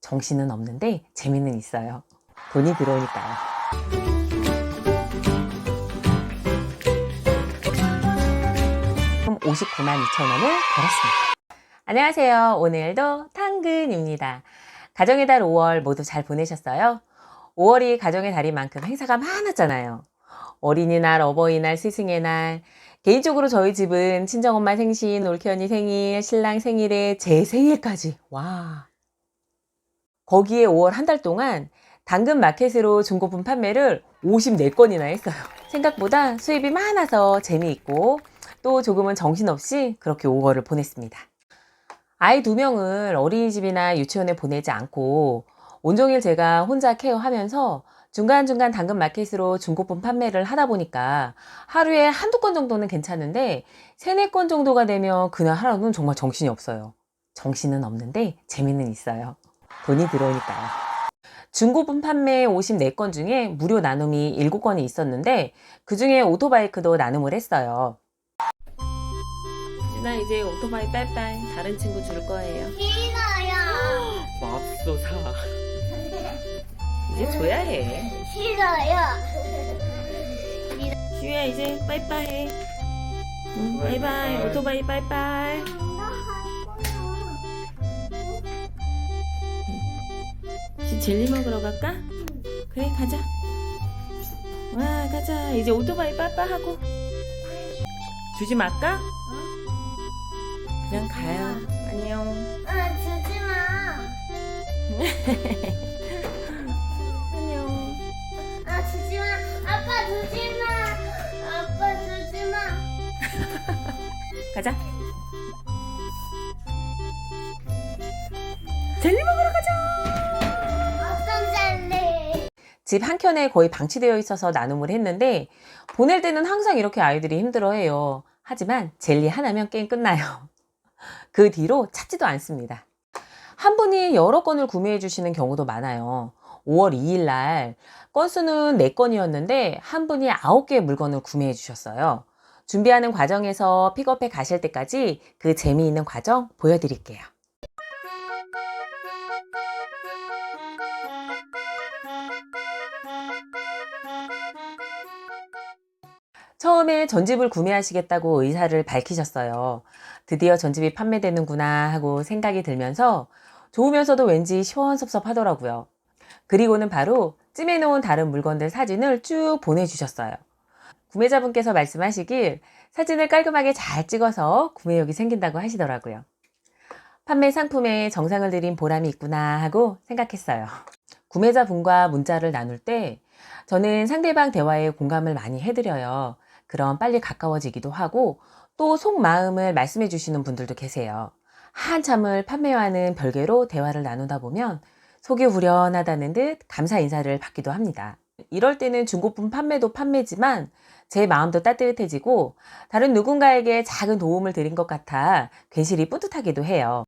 정신은 없는데 재미는 있어요. 돈이 들어오니까요. 그럼 59만 2천 원을 벌었습니다. 안녕하세요. 오늘도 당근입니다. 가정의 달 5월 모두 잘 보내셨어요? 5월이 가정의 달인 만큼 행사가 많았잖아요. 어린이날, 어버이날, 스승의 날. 개인적으로 저희 집은 친정엄마 생신, 올케 언니 생일, 신랑 생일에 제 생일까지. 와. 거기에 5월 한 달 동안 당근 마켓으로 중고품 판매를 54건이나 했어요. 생각보다 수입이 많아서 재미있고 또 조금은 정신없이 그렇게 5월을 보냈습니다. 아이 2명을 어린이집이나 유치원에 보내지 않고 온종일 제가 혼자 케어하면서 중간중간 당근 마켓으로 중고품 판매를 하다 보니까 하루에 한두 건 정도는 괜찮은데 3-4건 정도가 되면 그날 하루는 정말 정신이 없어요. 정신은 없는데 재미는 있어요. 돈이 들어오니까요. 중고품 판매 54건 중에 무료 나눔이 7건이 있었는데 그 중에 오토바이크도 나눔을 했어요. 나 이제 오토바이 빨빨 다른 친구 줄 거예요. 싫어요. 맙소사. 이제 줘야 해. 싫어요. 지우야 이제 빠이빠이 해. 응, 바이바이. 오토바이 빠이빠이. 이제 젤리 먹으러 갈까? 그래 가자. 와 가자. 이제 오토바이 빠이빠이 하고. 주지 말까? 그냥 가요. 안녕. 주지 마. 안녕. 주지 마. 아빠 주지 마. 아빠 주지 마. 가자. 젤리 먹으러 가자. 어떤 젤리? 집 한켠에 거의 방치되어 있어서 나눔을 했는데 보낼 때는 항상 이렇게 아이들이 힘들어해요. 하지만 젤리 하나면 게임 끝나요. 그 뒤로 찾지도 않습니다. 한 분이 여러 건을 구매해 주시는 경우도 많아요. 5월 2일 날 건수는 4건이었는데 한 분이 9개의 물건을 구매해 주셨어요. 준비하는 과정에서 픽업해 가실 때까지 그 재미있는 과정 보여드릴게요. 처음에 전집을 구매하시겠다고 의사를 밝히셨어요. 드디어 전집이 판매되는구나 하고 생각이 들면서 좋으면서도 왠지 시원섭섭하더라고요. 그리고는 바로 찜해놓은 다른 물건들 사진을 쭉 보내주셨어요. 구매자분께서 말씀하시길 사진을 깔끔하게 잘 찍어서 구매욕이 생긴다고 하시더라고요. 판매 상품에 정성을 들인 보람이 있구나 하고 생각했어요. 구매자분과 문자를 나눌 때 저는 상대방 대화에 공감을 많이 해드려요. 그럼 빨리 가까워지기도 하고 또 속마음을 말씀해 주시는 분들도 계세요. 한참을 판매와는 별개로 대화를 나누다 보면 속이 후련하다는 듯 감사 인사를 받기도 합니다. 이럴 때는 중고품 판매도 판매지만 제 마음도 따뜻해지고 다른 누군가에게 작은 도움을 드린 것 같아 괜시리 뿌듯하기도 해요.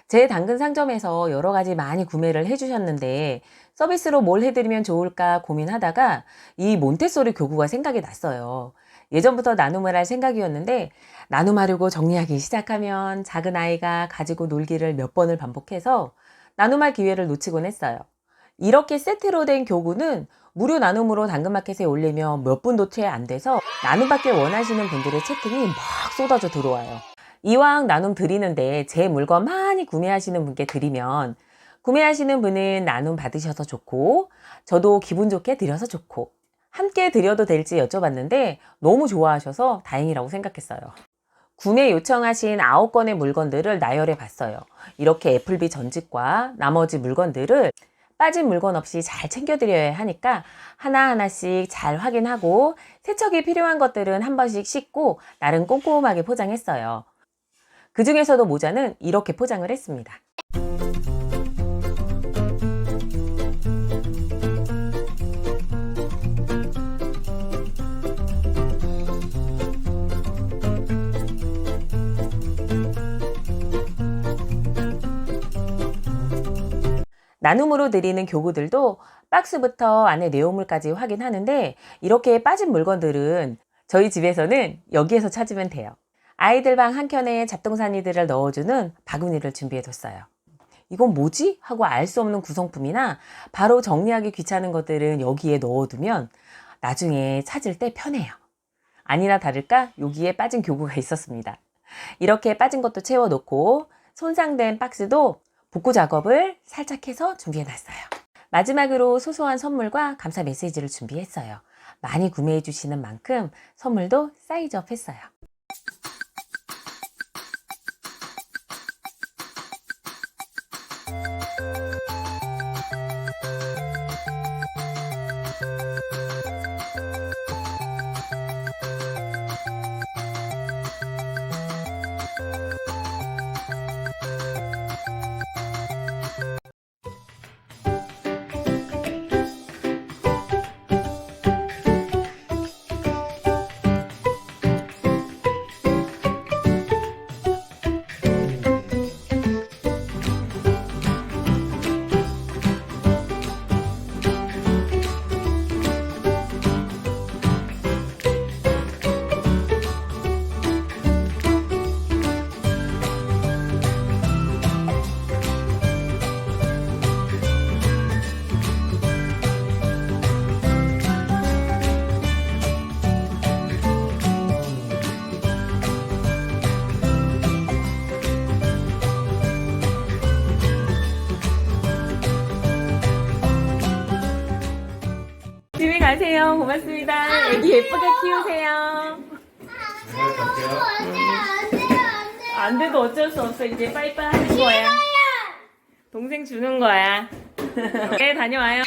제 당근 상점에서 여러 가지 많이 구매를 해주셨는데 서비스로 뭘 해드리면 좋을까 고민하다가 이 몬테소리 교구가 생각이 났어요. 예전부터 나눔을 할 생각이었는데 나눔하려고 정리하기 시작하면 작은 아이가 가지고 놀기를 몇 번을 반복해서 나눔할 기회를 놓치곤 했어요. 이렇게 세트로 된 교구는 무료 나눔으로 당근마켓에 올리면 몇 분도 채 안 돼서 나눔받길 원하시는 분들의 채팅이 막 쏟아져 들어와요. 이왕 나눔 드리는데 제 물건 많이 구매하시는 분께 드리면 구매하시는 분은 나눔 받으셔서 좋고 저도 기분 좋게 드려서 좋고 함께 드려도 될지 여쭤봤는데 너무 좋아하셔서 다행이라고 생각했어요. 구매 요청하신 9건의 물건들을 나열해 봤어요. 이렇게 애플비 전집과 나머지 물건들을 빠진 물건 없이 잘 챙겨드려야 하니까 하나하나씩 잘 확인하고 세척이 필요한 것들은 한 번씩 씻고 나름 꼼꼼하게 포장했어요. 그 중에서도 모자는 이렇게 포장을 했습니다. 나눔으로 드리는 교구들도 박스부터 안에 내용물까지 확인하는데 이렇게 빠진 물건들은 저희 집에서는 여기에서 찾으면 돼요. 아이들 방 한켠에 잡동사니들을 넣어주는 바구니를 준비해뒀어요. 이건 뭐지? 하고 알 수 없는 구성품이나 바로 정리하기 귀찮은 것들은 여기에 넣어두면 나중에 찾을 때 편해요. 아니나 다를까 여기에 빠진 교구가 있었습니다. 이렇게 빠진 것도 채워놓고 손상된 박스도 복구 작업을 살짝 해서 준비해놨어요. 마지막으로 소소한 선물과 감사 메시지를 준비했어요. 많이 구매해 주시는 만큼 선물도 사이즈업 했어요. 집에 가세요. 고맙습니다. 애기 예쁘게 키우세요. 안 돼도 어쩔 수 없어. 이제 빠이빠이 하는 거야. 동생 주는 거야. 네, 다녀와요.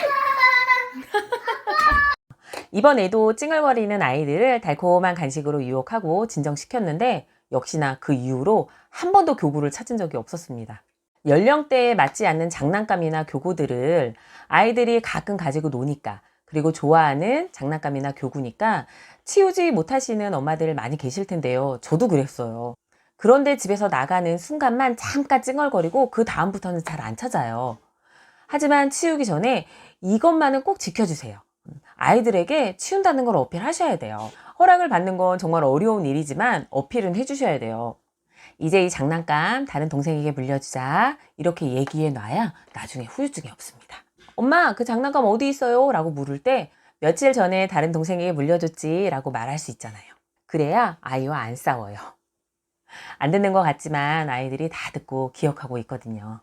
이번에도 찡얼거리는 아이들을 달콤한 간식으로 유혹하고 진정시켰는데 역시나 그 이후로 한 번도 교구를 찾은 적이 없었습니다. 연령대에 맞지 않는 장난감이나 교구들을 아이들이 가끔 가지고 노니까, 그리고 좋아하는 장난감이나 교구니까 치우지 못하시는 엄마들 많이 계실 텐데요. 저도 그랬어요. 그런데 집에서 나가는 순간만 잠깐 찡얼거리고 그 다음부터는 잘 안 찾아요. 하지만 치우기 전에 이것만은 꼭 지켜주세요. 아이들에게 치운다는 걸 어필하셔야 돼요. 허락을 받는 건 정말 어려운 일이지만 어필은 해주셔야 돼요. 이제 이 장난감 다른 동생에게 물려주자, 이렇게 얘기해 놔야 나중에 후유증이 없습니다. 엄마, 그 장난감 어디 있어요? 라고 물을 때 며칠 전에 다른 동생에게 물려줬지 라고 말할 수 있잖아요. 그래야 아이와 안 싸워요. 안 듣는 것 같지만 아이들이 다 듣고 기억하고 있거든요.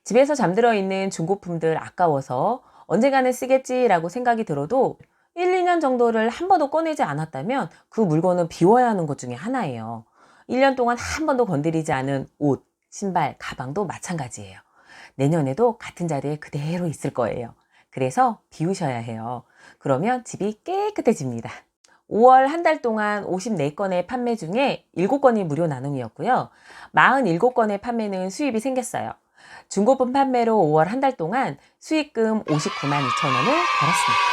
집에서 잠들어 있는 중고품들 아까워서 언젠가는 쓰겠지라고 생각이 들어도 1, 2년 정도를 한 번도 꺼내지 않았다면 그 물건은 비워야 하는 것 중에 하나예요. 1년 동안 한 번도 건드리지 않은 옷, 신발, 가방도 마찬가지예요. 내년에도 같은 자리에 그대로 있을 거예요. 그래서 비우셔야 해요. 그러면 집이 깨끗해집니다. 5월 한 달 동안 54건의 판매 중에 7건이 무료 나눔이었고요. 47건의 판매는 수입이 생겼어요. 중고품 판매로 5월 한 달 동안 수익금 59만 2천 원을 벌었습니다.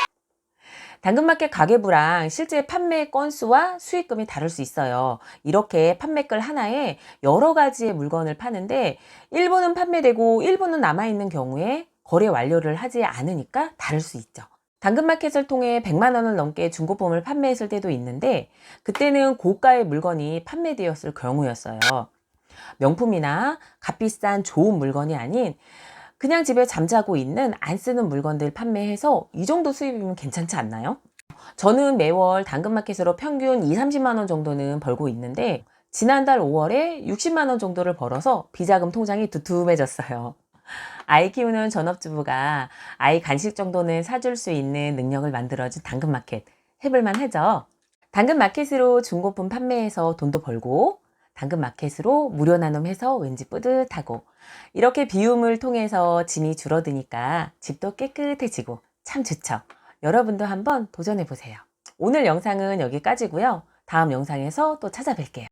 당근마켓 가계부랑 실제 판매 건수와 수익금이 다를 수 있어요. 이렇게 판매글 하나에 여러 가지의 물건을 파는데 일부는 판매되고 일부는 남아있는 경우에 거래 완료를 하지 않으니까 다를 수 있죠. 당근마켓을 통해 100만 원을 넘게 중고품을 판매했을 때도 있는데 그때는 고가의 물건이 판매되었을 경우였어요. 명품이나 값비싼 좋은 물건이 아닌 그냥 집에 잠자고 있는 안 쓰는 물건들 판매해서 이 정도 수입이면 괜찮지 않나요? 저는 매월 당근마켓으로 평균 2, 30만 원 정도는 벌고 있는데 지난달 5월에 60만 원 정도를 벌어서 비자금 통장이 두툼해졌어요. 아이 키우는 전업주부가 아이 간식 정도는 사줄 수 있는 능력을 만들어준 당근마켓, 해볼만 하죠? 당근마켓으로 중고품 판매해서 돈도 벌고 당근마켓으로 무료 나눔해서 왠지 뿌듯하고 이렇게 비움을 통해서 짐이 줄어드니까 집도 깨끗해지고 참 좋죠. 여러분도 한번 도전해보세요. 오늘 영상은 여기까지고요. 다음 영상에서 또 찾아뵐게요.